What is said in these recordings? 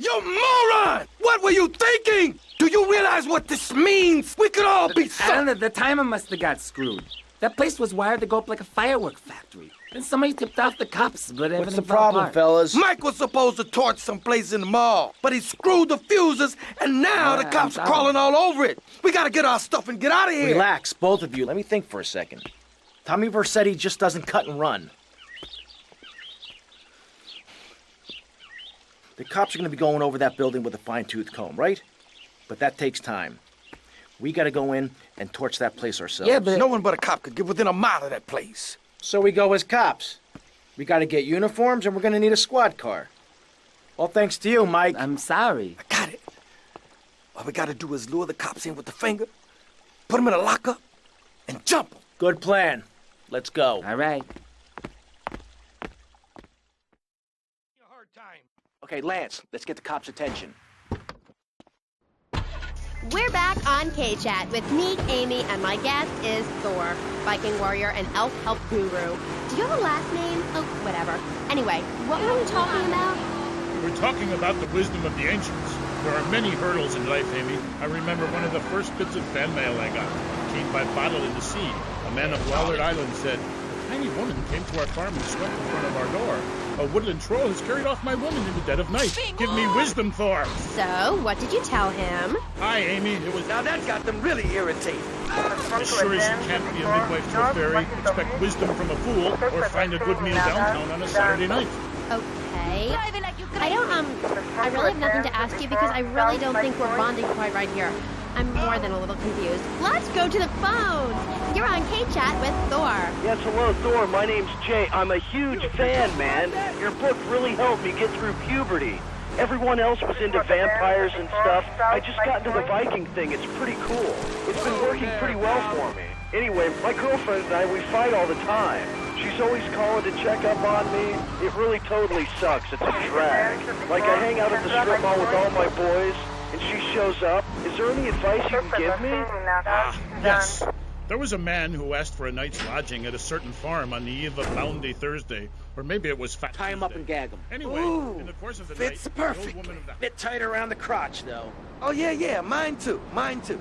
You moron! What were you thinking? Do you realize what this means? We could all be I don't know, the timer must have got screwed. That place was wired to go up like a firework factory. Then somebody tipped off the cops, but everything What's the fell problem, apart. fellas? Mike was supposed to torch someplace in the mall, but he screwed the fuses, and now the cops are crawling all over it. We gotta get our stuff and get out of here. Relax, both of you. Let me think for a second. Tommy Vercetti just doesn't cut and run. The cops are going to be going over that building with a fine-tooth comb, right? But that takes time. We got to go in and torch that place ourselves. Yeah, but... No one but a cop could get within a mile of that place. So we go as cops. We got to get uniforms, and we're going to need a squad car. All thanks to you, Mike. I'm sorry. I got it. All we gotta do is lure the cops in with the finger, put them in a lockup, and jump them. Good plan. Let's go. All right. A hard time. Okay, Lance, let's get the cops' attention. We're back on K-Chat with me, Amy, and my guest is Thor, Viking warrior and elf help guru. Do you have a last name? Oh, whatever. Anyway, what were we talking about? We're talking about the wisdom of the ancients. There are many hurdles in life, Amy. I remember one of the first bits of fan mail I got. It came by bottle in the sea. A man of Wallard Island said, "A tiny woman came to our farm and swept in front of our door. A woodland troll has carried off my woman in the dead of night. Give me wisdom, Thor." So, what did you tell him? Hi, Amy. It was... Now that got them really irritated. As sure as you can't be a midwife to a fairy, expect wisdom from a fool, or find a good meal downtown on a Saturday night. Okay. I really have nothing to ask you because I really don't think we're bonding quite right here. I'm more than a little confused. Let's go to the phone. You're on K-Chat with Thor. Yes, hello, Thor. My name's Jay. I'm a huge fan, man. Your book really helped me get through puberty. Everyone else was into vampires and stuff. I just got into the Viking thing. It's pretty cool. It's been working pretty well for me. Anyway, my girlfriend and I, we fight all the time. She's always calling to check up on me. It really totally sucks. It's a drag. Like, I hang out at the strip mall with all my boys, and she shows up. Is there any advice you can give me? Yes. There was a man who asked for a night's lodging at a certain farm on the eve of Bounty Thursday. Or maybe it was Fat Tie him up Tuesday. and gag him. Anyway, Ooh, in the course of the fits night, the old perfectly. woman of the... Bit tight around the crotch, though. Oh, yeah, mine too, mine too.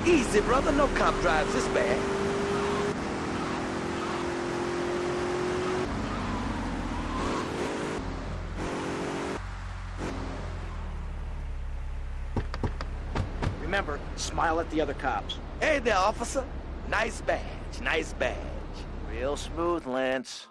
Easy, brother. No cop drives this bad. Remember, smile at the other cops. Hey there, officer. Nice badge, nice badge. Real smooth, Lance.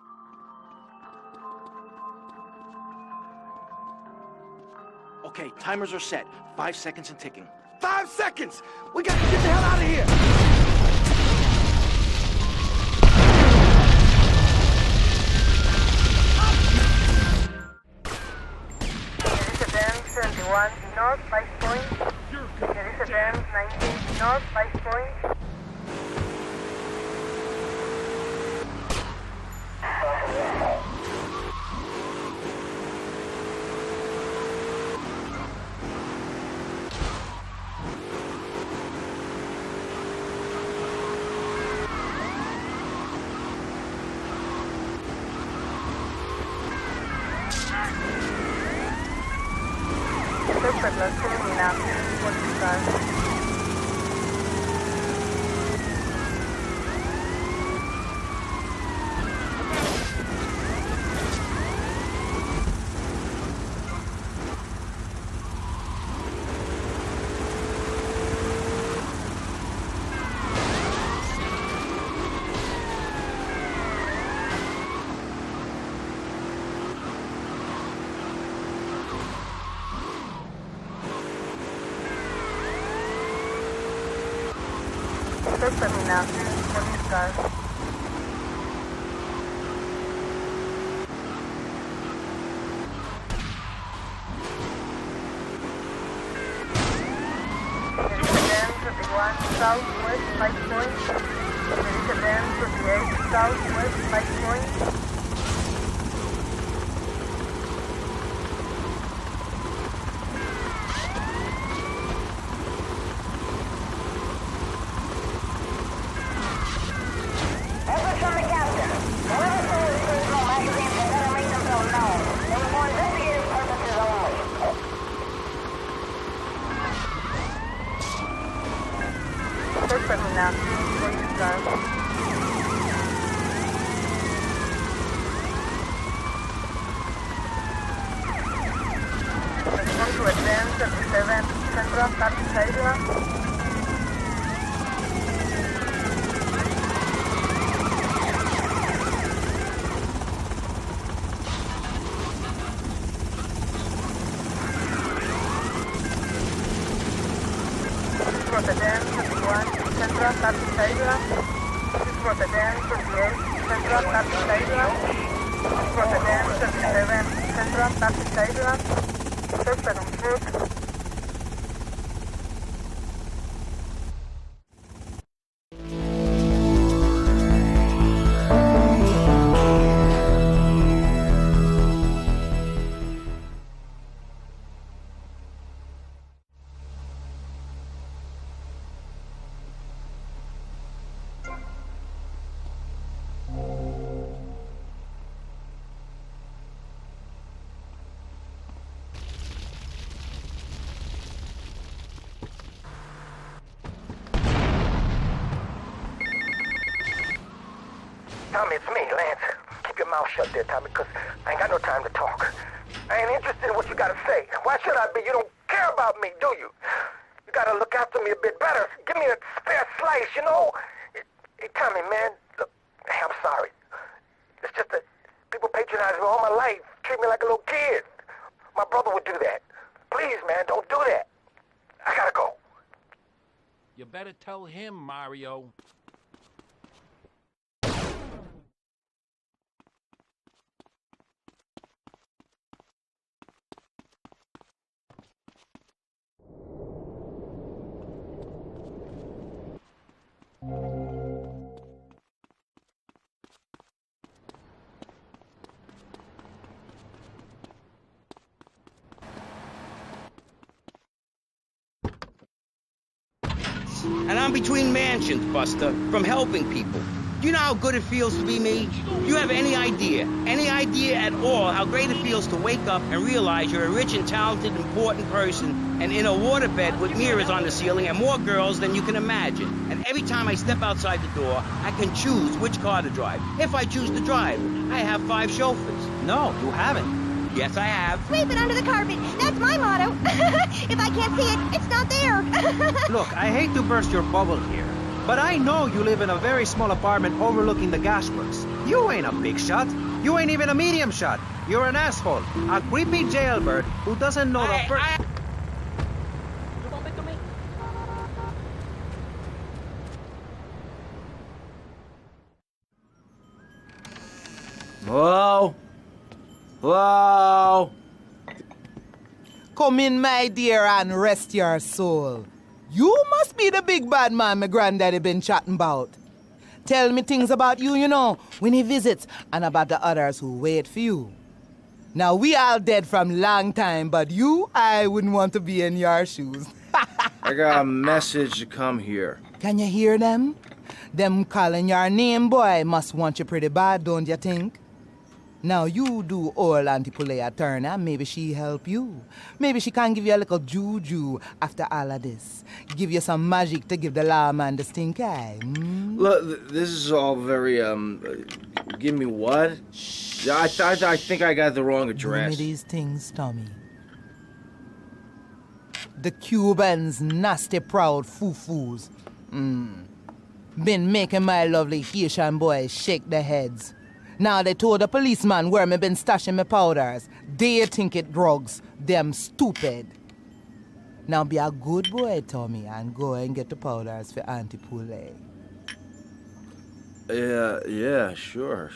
Okay, timers are set. 5 seconds and ticking. 5 seconds! We got to get the hell out of here! Elizabeth 71 North 5 Point. Elizabeth 19 North 5 Point. Elizabeth Termina, what's the time? Termina, what's the time? southwest 5 points. There is a van 28 southwest 5 points. Message from the captain. Whoever sold these original magazines had better make themselves known. They were for investigative purposes only. Search for me now. Police car. Respond to advance 37 Central Taxi Island. Rotterdam 31 Central Taxi Island. Rotterdam 38 Central Taxi Island. Rotterdam 37 Central Taxi Island. Search for on foot. Tommy, it's me, Lance. Keep your mouth shut there, Tommy, because I ain't got no time to talk. I ain't interested in what you gotta say. Why should I be? You don't care about me, do you? You gotta look after me a bit better. Give me a spare slice, you know? Hey, Tommy, man, look, I'm sorry. It's just that people patronize me all my life, treat me like a little kid. My brother would do that. Please, man, don't do that. I gotta go. You better tell him, Mario. And I'm between mansions, Buster, from helping people. Do you know how good it feels to be me? Do you have any idea at all how great it feels to wake up and realize you're a rich and talented, important person and in a waterbed with mirrors on the ceiling and more girls than you can imagine. And every time I step outside the door, I can choose which car to drive. If I choose to drive, I have 5 chauffeurs. No, you haven't. Yes, I have. Sweep it under the carpet. That's my motto. If I can't see it, it's not there. Look, I hate to burst your bubble here, but I know you live in a very small apartment overlooking the gasworks. You ain't a big shot. You ain't even a medium shot. You're an asshole. A creepy jailbird who doesn't know the first... Whoa. Whoa. Come in, my dear, and rest your soul. You must be the big bad man my granddaddy been chatting about. Tell me things about you, you know, when he visits, and about the others who wait for you. Now, we all dead from long time, but you, I wouldn't want to be in your shoes. I got a message to come here. Can you hear them? Them calling your name, boy, must want you pretty bad, don't you think? Now you do old Auntie Pulea turn and maybe she help you. Maybe she can give you a little juju after all of this. Give you some magic to give the lawman the stink eye. Look, this is all very, give me what? Shh. I think I got the wrong address. Give me these things, Tommy. The Cubans, nasty proud foo-foos. Been making my lovely Haitian boys shake their heads. Now they told the policeman where me been stashing my powders. They think it drugs. Them stupid. Now be a good boy, Tommy, and go and get the powders for Auntie Poulet. Yeah, sure.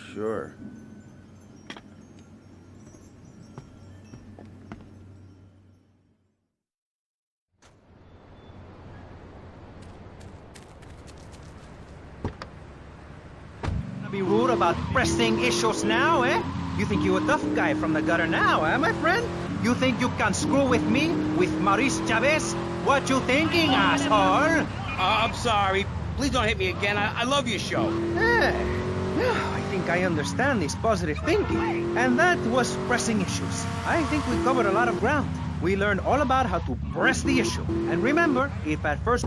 be rude about pressing issues now, eh? You think you're a tough guy from the gutter now, eh, my friend? You think you can screw with me, with Maurice Chavez? What you thinking, asshole? I'm sorry. Please don't hit me again. I love your show. I think I understand this positive thinking. And that was pressing issues. I think we covered a lot of ground. We learned all about how to press the issue. And remember, if at first...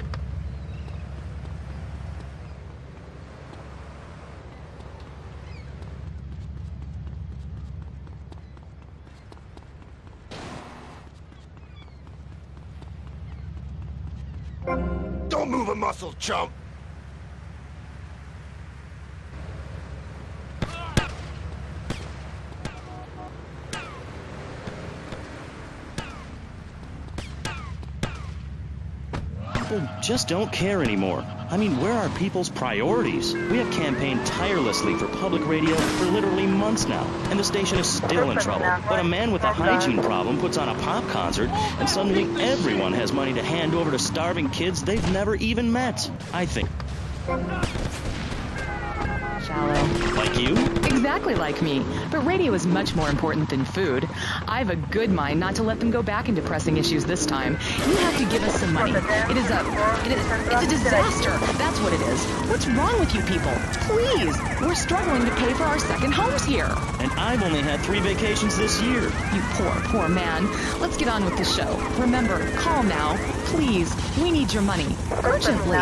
Don't move a muscle, chump. People just don't care anymore. I mean, where are people's priorities? We have campaigned tirelessly for public radio for literally months now, and the station is still in trouble. But a man with a hygiene problem puts on a pop concert, and suddenly everyone has money to hand over to starving kids they've never even met. I think. Shallow. Like you? Exactly like me. But radio is much more important than food. I have a good mind not to let them go back into pressing issues this time. You have to give us some money. It's a disaster. That's what it is. What's wrong with you people? Please. We're struggling to pay for our second homes here. And I've only had 3 vacations this year. You poor man. Let's get on with the show. Remember, call now. Please. We need your money. Urgently.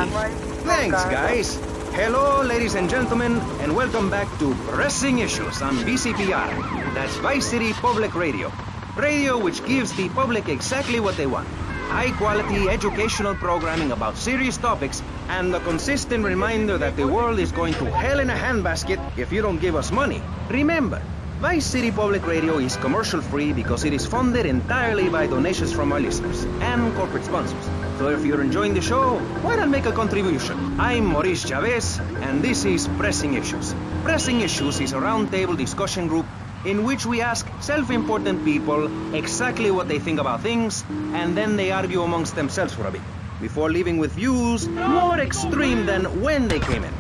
Thanks, guys. Hello, ladies and gentlemen, and welcome back to Pressing Issues on BCPR. That's Vice City Public Radio. Radio which gives the public exactly what they want. High-quality educational programming about serious topics and a consistent reminder that the world is going to hell in a handbasket if you don't give us money. Remember, Vice City Public Radio is commercial-free because it is funded entirely by donations from our listeners and corporate sponsors. So if you're enjoying the show, why not make a contribution? I'm Maurice Chavez, and this is Pressing Issues. Pressing Issues is a roundtable discussion group in which we ask self-important people exactly what they think about things, and then they argue amongst themselves for a bit, before leaving with views more extreme than when they came in.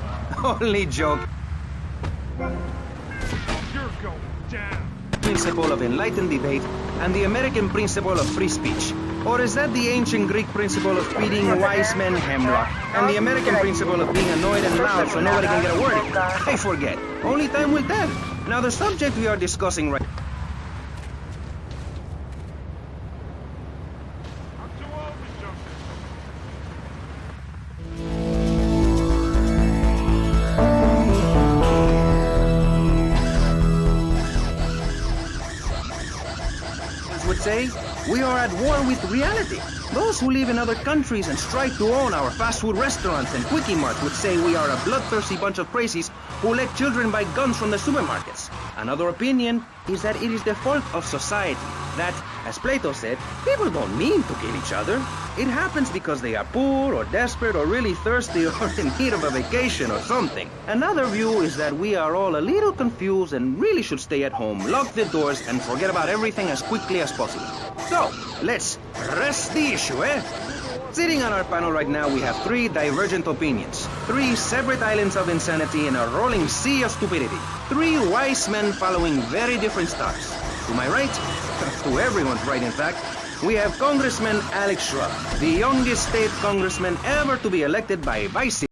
Only joke. You're going down. Principle of enlightened debate and the American principle of free speech. Or is that the ancient Greek principle of feeding wise men hemlock and the American principle of being annoyed and loud so nobody can get a word in? I forget. Only time will tell. Now the subject we are discussing right would say, we are at war with reality. Those who live in other countries and strive to own our fast food restaurants and quickie marts would say we are a bloodthirsty bunch of crazies who let children buy guns from the supermarkets. Another opinion is that it is the fault of society. That, as Plato said, people don't mean to kill each other. It happens because they are poor or desperate or really thirsty or in need of a vacation or something. Another view is that we are all a little confused and really should stay at home, lock the doors, and forget about everything as quickly as possible. So, let's press the issue, eh? Sitting on our panel right now, we have 3 divergent opinions. 3 separate islands of insanity in a rolling sea of stupidity. 3 wise men following very different stars. To my right, to everyone's right in fact, we have Congressman Alex Schroeder, the youngest state congressman ever to be elected by Vice City.